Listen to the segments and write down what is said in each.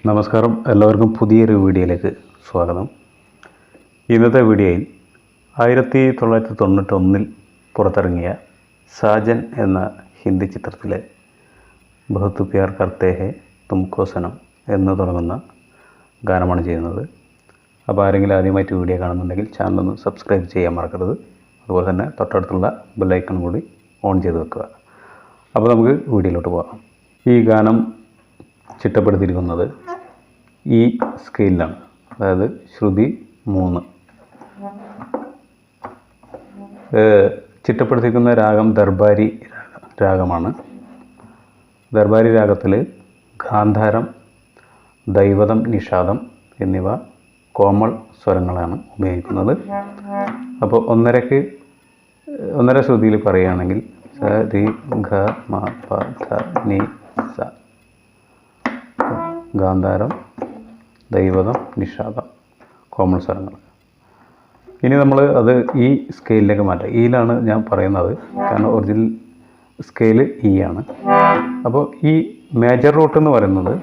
നമസ്കാരം, എല്ലാവർക്കും പുതിയൊരു വീഡിയോയിലേക്ക് സ്വാഗതം. ഇന്നത്തെ വീഡിയോയിൽ 1991 പുറത്തിറങ്ങിയ സാജൻ എന്ന ഹിന്ദി ചിത്രത്തിലെ ബഹുത് പ്യാർ കർത്തേ ഹേ തുംകോ സനം എന്ന് തുടങ്ങുന്ന ഗാനമാണ് ചെയ്യുന്നത്. അപ്പോൾ ആരെങ്കിലും ആദ്യമായിട്ട് വീഡിയോ കാണുന്നുണ്ടെങ്കിൽ ചാനലൊന്ന് സബ്സ്ക്രൈബ് ചെയ്യാൻ മറക്കരുത്. അതുപോലെ തന്നെ തൊട്ടടുത്തുള്ള ബെല്ലൈക്കൺ കൂടി ഓൺ ചെയ്ത് വെക്കുക. അപ്പോൾ നമുക്ക് വീഡിയോയിലോട്ട് പോകാം. ഈ ഗാനം ചിട്ടപ്പെടുത്തിയിരിക്കുന്നത് ഈ സ്കെയിലാണ്, അതായത് ശ്രുതി 3. ചിട്ടപ്പെടുത്തിയിരിക്കുന്ന രാഗം ദർബാരി രാഗമാണ്. ദർബാരി രാഗത്തിൽ ഗാന്ധാരം, ദൈവതം, നിഷാദം എന്നിവ കോമൾ സ്വരങ്ങളാണ് ഉപയോഗിക്കുന്നത്. അപ്പോൾ ഒന്നര ശ്രുതിയിൽ പറയുകയാണെങ്കിൽ സ രി ഗ മ പ ധ നി സ. ഗാന്ധാരം, ദൈവതം, നിഷാദം, കോമൾ സ്വരങ്ങൾ. ഇനി നമ്മൾ അത് ഈ സ്കെയിലിലേക്ക് മാറ്റാം. ഈയിലാണ് ഞാൻ പറയുന്നത്, കാരണം ഒറിജിനൽ സ്കെയിൽ ഈ ആണ്. അപ്പോൾ ഈ മേജർ റൂട്ട് എന്ന് പറയുന്നത്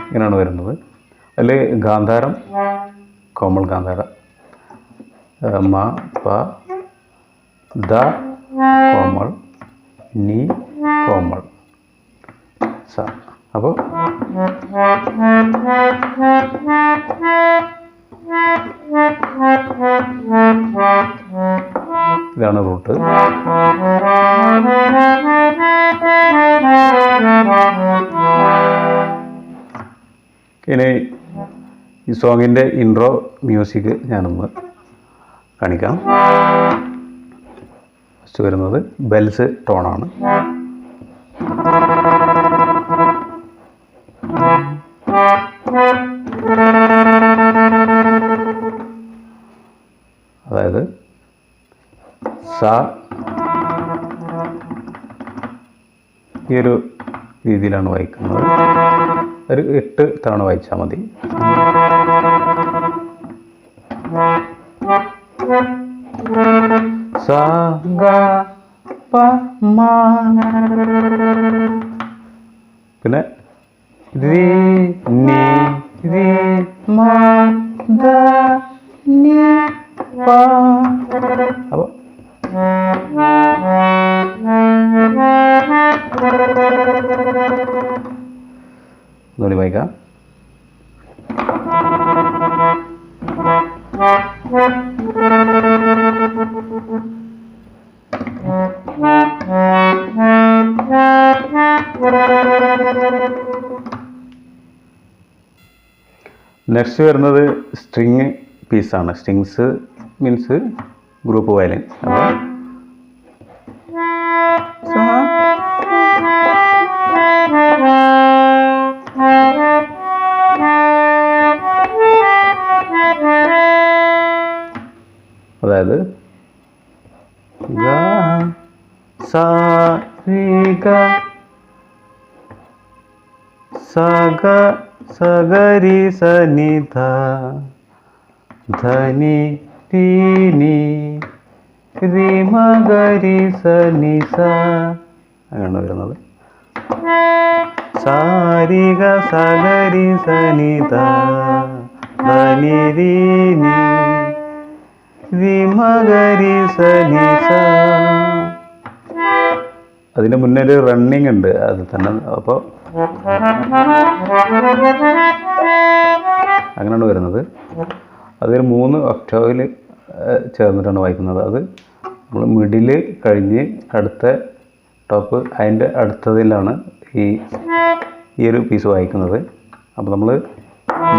ഇങ്ങനെയാണ് വരുന്നത്. അതിൽ ഗാന്ധാരം, കോമൾ ഗാന്ധാരം, മ പ ദ കോമൾ, നി കോമൾ, സ. അപ്പോൾ ഇതാണ് റൂട്ട്. ഇനി ഈ സോങ്ങിൻ്റെ ഇൻട്രോ മ്യൂസിക് ഞാനൊന്ന് കാണിക്കാം. ഫസ്റ്റ് വരുന്നത് ബെൽസ് ടോണാണ്. അതായത് സ ഈ ഒരു രീതിയിലാണ് വായിക്കുന്നത്. ഒരു 8 തവണ വായിച്ചാൽ മതി. സ ഗ പ മ. പിന്നെ രി നി രി മ ദ നി പ. അപ്പോൾ ഒന്നുകൂടി വായിക്കാം. നെക്സ്റ്റ് വരുന്നത് സ്ട്രിങ് പീസാണ്. Strings means group violin. അപ്പോൾ അതായത് ഗ സ രി ഗ സ ഗ സ ഗ രി സ നി ധ ധ നി രി നി രി മ ഗ രി സ നി സ. അങ്ങനെയാണ് വരുന്നത്. സ രി ഗ സ ഗ രി സ നി ധ ധ നി രി നി രി മ ഗ രി സ നി സ. അതിൻ്റെ മുന്നേ ഒരു റണ്ണിങ് ഉണ്ട്, അത് തന്നെ. അപ്പോൾ അങ്ങനെയാണ് വരുന്നത്. അതിൽ 3 ഒക്ടോവിൽ ചേർന്നിട്ടാണ് വായിക്കുന്നത്. അത് നമ്മൾ മിഡില് കഴിഞ്ഞ് അടുത്ത ടോപ്പ് അതിൻ്റെ അടുത്തതിലാണ് ഈ ഒരു പീസ് വായിക്കുന്നത്. അപ്പോൾ നമ്മൾ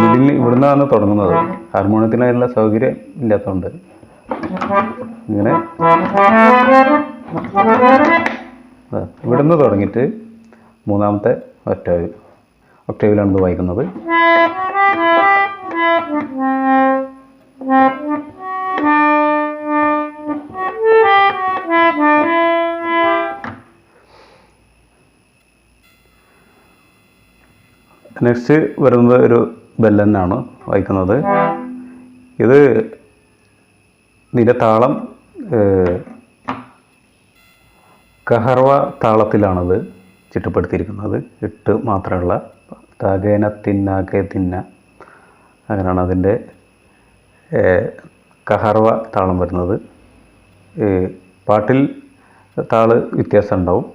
മിഡിൽ ഇവിടുന്നാണ് തുടങ്ങുന്നത്. ഹാർമോണിയത്തിനുള്ള സൗകര്യം ഇല്ലാത്തതുകൊണ്ട് ഇങ്ങനെ ഇവിടുന്ന് തുടങ്ങിയിട്ട് 3ാമത്തെ ഒക്ടേവിലാണ് ഇത് വായിക്കുന്നത്. നെക്സ്റ്റ് വരുന്നത് ഒരു ബെല്ലനാണ് വായിക്കുന്നത്. ഇത് ഇതിൻ്റെ താളം കഹർവ താളത്തിലാണത് ചിട്ടപ്പെടുത്തിയിരിക്കുന്നത്. 8 മാത്രമുള്ള തകേന തിന്നാകെ തിന്ന, അങ്ങനെയാണ് അതിൻ്റെ കഹർവ താളം വരുന്നത്. പാട്ടിൽ താള് വ്യത്യാസം ഉണ്ടാവും.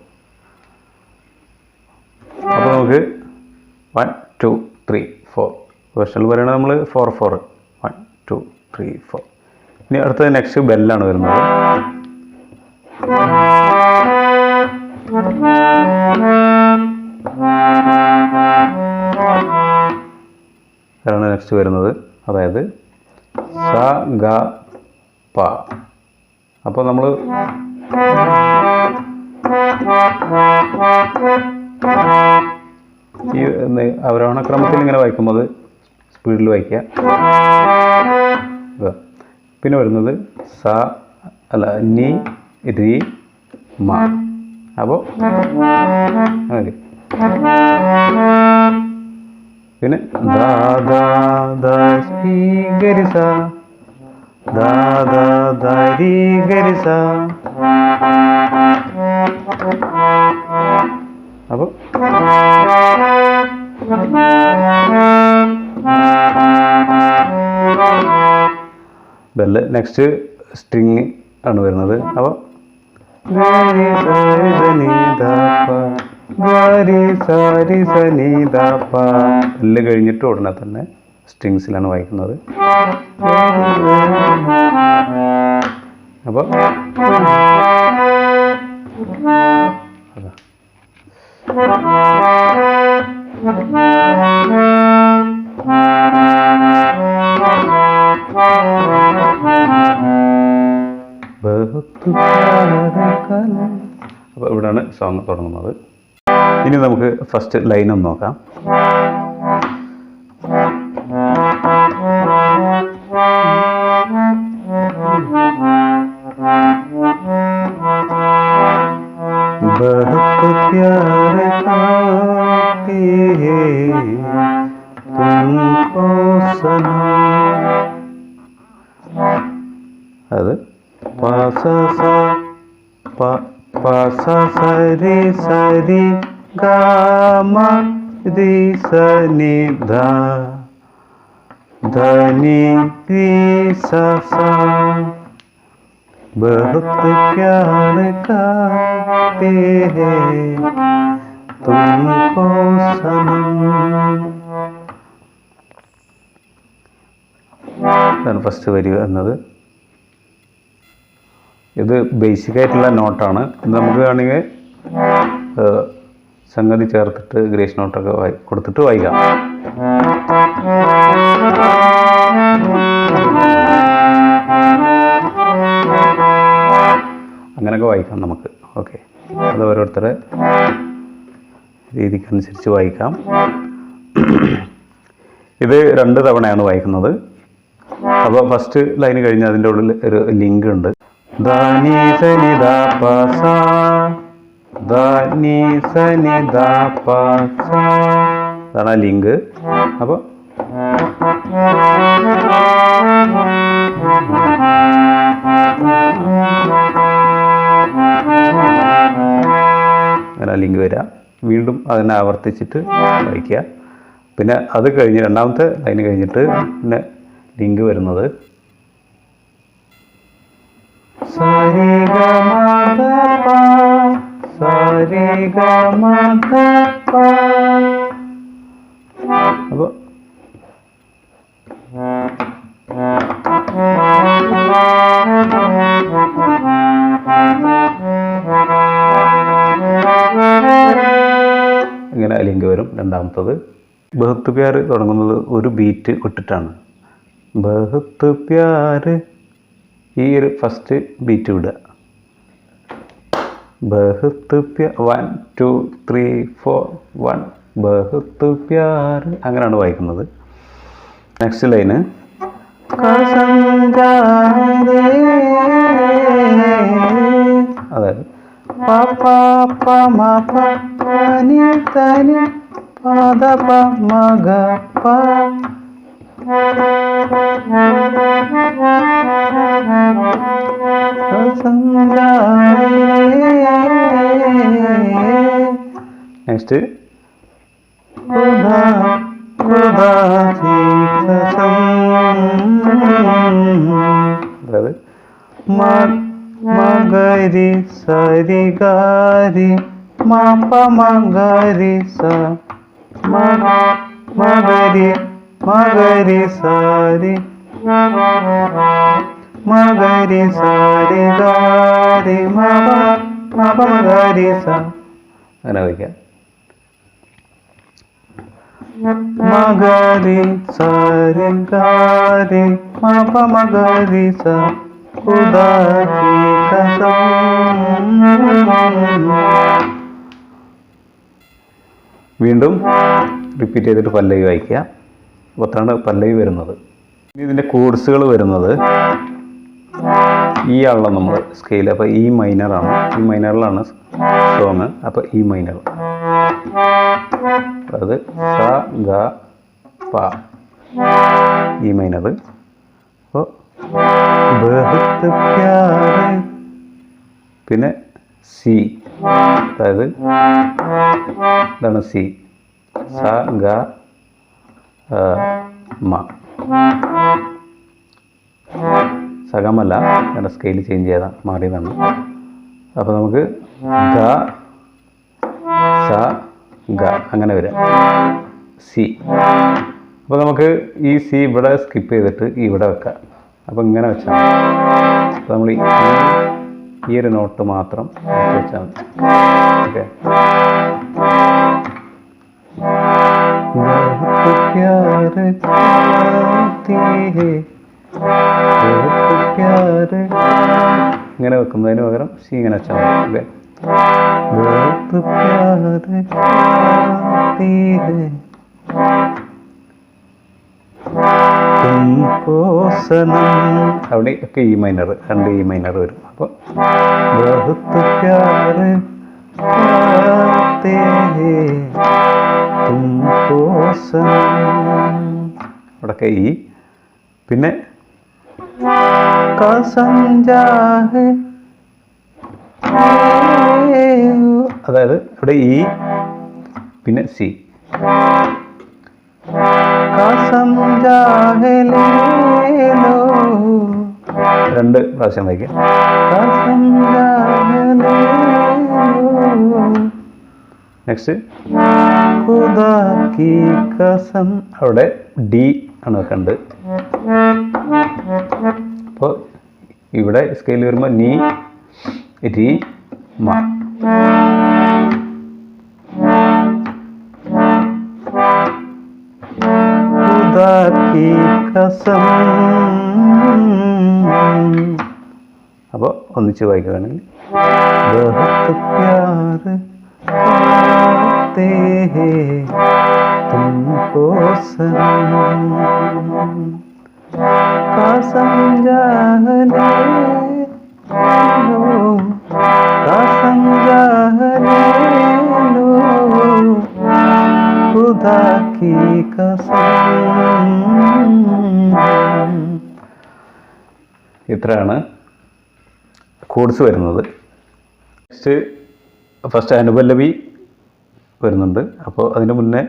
അപ്പോൾ നമുക്ക് 1 2 3 4 വേർഷനിൽ പറയുന്നത് നമ്മൾ 4/4 1 2 3 4. ഇനി അടുത്തത് നെക്സ്റ്റ് ബെല്ലാണ് വരുന്നത്. അതാണ് നെക്സ്റ്റ് വരുന്നത്. അതായത് സ ഗ പ. അപ്പോൾ നമ്മൾ ഈ അവരോഹണക്രമത്തിൽ ഇങ്ങനെ വായിക്കുമ്പോൾ സ്പീഡിൽ വായിക്കുക. പിന്നെ വരുന്നത് സ അല്ല നി രി മ. അപ്പോൾ ഓക്കെ. പിന്നെ ദാ ദാ ദാ രി ഗരി സ, ദാ ദാ ദാ രി ഗരി സ. അപ്പോൾ ബെല്ല് നെക്സ്റ്റ് സ്ട്രിങ് ആണ് വരുന്നത്. അപ്പോൾ ബെല്ല് കഴിഞ്ഞിട്ട് ഉടനെ തന്നെ സ്ട്രിങ്സിലാണ് വായിക്കുന്നത്. അപ്പോൾ അപ്പോൾ ഇവിടെയാണ് സോങ് തുടങ്ങുന്നത്. ഇനി നമുക്ക് ഫസ്റ്റ് ലൈൻ ഒന്ന് നോക്കാം. बहुत प्यार करती है तुमको सनम. അത് പാസ സ പ പാസ സരി സരി ഗാമ രി സനി ധ ധനി രി സ സ. बहुत प्यार करते हैं तुमको सनम. ഇതാണ് ഫസ്റ്റ് വരി എന്നത്. ഇത് ബേസിക് ആയിട്ടുള്ള നോട്ടാണ്. നമുക്ക് വേണമെങ്കിൽ സംഗതി ചേർത്തിട്ട് ഗ്രേസ് നോട്ടൊക്കെ കൊടുത്തിട്ട് വായിക്കാം. അങ്ങനെയൊക്കെ വായിക്കാം നമുക്ക്. ഓക്കെ, അത് ഓരോരുത്തരുടെ രീതിക്കനുസരിച്ച് വായിക്കാം. ഇത് 2 തവണയാണ് വായിക്കുന്നത്. അപ്പോൾ ഫസ്റ്റ് ലൈൻ കഴിഞ്ഞ് അതിൻ്റെ ഉള്ളിൽ ഒരു ലിങ്ക് ഉണ്ട്. ധനി സനി ദ പ സ, ധനി സനി ദ പ സ. അതാണ് ആ ലിങ്ക്. അപ്പോൾ അങ്ങനെ ലിങ്ക് വരിക. വീണ്ടും അതിനെ ആവർത്തിച്ചിട്ട് വായിക്കുക. പിന്നെ അത് കഴിഞ്ഞ് രണ്ടാമത്തെ ലൈന് കഴിഞ്ഞിട്ട് പിന്നെ ലിങ്ക് വരുന്നത് സരി ഗ മ ധ പ, സരി ഗ മ ധ പ. അപ്പോൾ ഇങ്ങനെ ലിങ്ക് വരും. രണ്ടാമത്തത് ബഹുത്ത് പ്യാർ തുടങ്ങുന്നത് ഒരു ബീറ്റ് ഇട്ടിട്ടാണ്. ബഹുത്ത് പ്യാർ, ഈ ഒരു ഫസ്റ്റ് ബീറ്റ് വിടുക. ബഹുത്ത് പ്യാർ 1 2 3 4 1 ബഹുത്ത് പ്യാർ, അങ്ങനെയാണ് വായിക്കുന്നത്. നെക്സ്റ്റ് ലൈന് അതായത് പ പ പ മ പ പ നി ത നി പ ധ പ മ ഗ പ. നെക്സ്റ്റ് അതായത് മഗരി സരി ഗാരി മാപ മഗരി സ മഗരി മഗരി സാരി മഗരി സാരി ഗാരി മാപ മഗരി സ അങ്ങനെ വയ്ക്കാം. മഗരി സാരി ഗാരി മാപ മഗരി സ ഖുദാ കി കസം. വീണ്ടും റിപ്പീറ്റ് ചെയ്തിട്ട് പല്ലവി വായിക്കുക. അപ്പോഴാണ് പല്ലവി വരുന്നത്. ഇനി ഇതിൻ്റെ കോഡ്സുകൾ വരുന്നത് ഈ ആണല്ലോ നമ്മൾ സ്കെയിൽ. അപ്പോൾ ഈ മൈനറാണ്, ഈ മൈനറിലാണ് സോങ്. അപ്പോൾ ഈ മൈനർ, അത് സ ഗ പ, ഈ മൈനർ. അപ്പോൾ ബഹുത്ത് പ്യാരെ, പിന്നെ സി, അതായത് ഇതാണ് സി, സ ഗ മ. സഗമല്ല, അങ്ങനെ സ്കെയിൽ ചേഞ്ച് ചെയ്താൽ മാറിയതാണ്. അപ്പോൾ നമുക്ക് ഗ സ ഗ അങ്ങനെ വരാം, സി. അപ്പോൾ നമുക്ക് ഈ സി ഇവിടെ സ്കിപ്പ് ചെയ്തിട്ട് ഇവിടെ വെക്കാം. അപ്പോൾ ഇങ്ങനെ വെച്ചാൽ മതി. അപ്പോൾ നമ്മൾ ഈ ഒരു നോട്ട് മാത്രം വെച്ചാൽ മതി. ഓക്കെ. ഇങ്ങനെ വെക്കുന്നതിന് പകരം സി ഇങ്ങനെ വെച്ചാൽ മതി. അവിടെ ഒക്കെ ഈ മൈനർ, രണ്ട് ഈ മൈനർ വരും. അപ്പോൾ അവിടൊക്കെ ഈ, പിന്നെ അതായത് ഇവിടെ ഈ പിന്നെ സി. രണ്ട് പ്രാവശ്യം വായിക്കാം. നെക്സ്റ്റ് ഖുദാ കി കസം, അവിടെ ഡി ആണ് വെക്കേണ്ടത്. അപ്പോൾ ഇവിടെ സ്കെയിൽ വരുമ്പോൾ നീ രി മ. ഖുദാ കി കസം. അപ്പോൾ ഒന്നിച്ച് വായിക്കുകയാണെങ്കിൽ ബഹുത്ത് പ്യാർ तुमको सनम का समझा ले लो, का समझा ले लो, खुदा की कसम. ഇത്രയാണ് കോഡ്സ് വരുന്നത്. ഫസ്റ്റ് അനുപല്ലവി വരുന്നുണ്ട്. അപ്പോൾ അതിന് മുന്നേ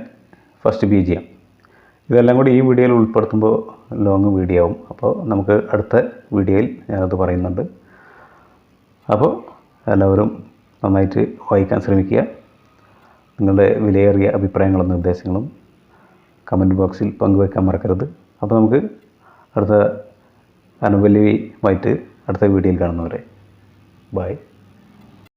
ഫസ്റ്റ് BGM. ഇതെല്ലാം കൂടി ഈ വീഡിയോയിൽ ഉൾപ്പെടുത്തുമ്പോൾ ലോങ് വീഡിയോ ആവും. അപ്പോൾ നമുക്ക് അടുത്ത വീഡിയോയിൽ ഞാനത് പറയുന്നുണ്ട്. അപ്പോൾ എല്ലാവരും നന്നായിട്ട് വായിക്കാൻ ശ്രമിക്കുക. നിങ്ങളുടെ വിലയേറിയ അഭിപ്രായങ്ങളും നിർദ്ദേശങ്ങളും കമൻറ്റ് ബോക്സിൽ പങ്കുവയ്ക്കാൻ മറക്കരുത്. അപ്പോൾ നമുക്ക് അടുത്ത അനുപല്ലവിയുമായിട്ട് അടുത്ത വീഡിയോയിൽ കാണുന്നവരെ ബൈ.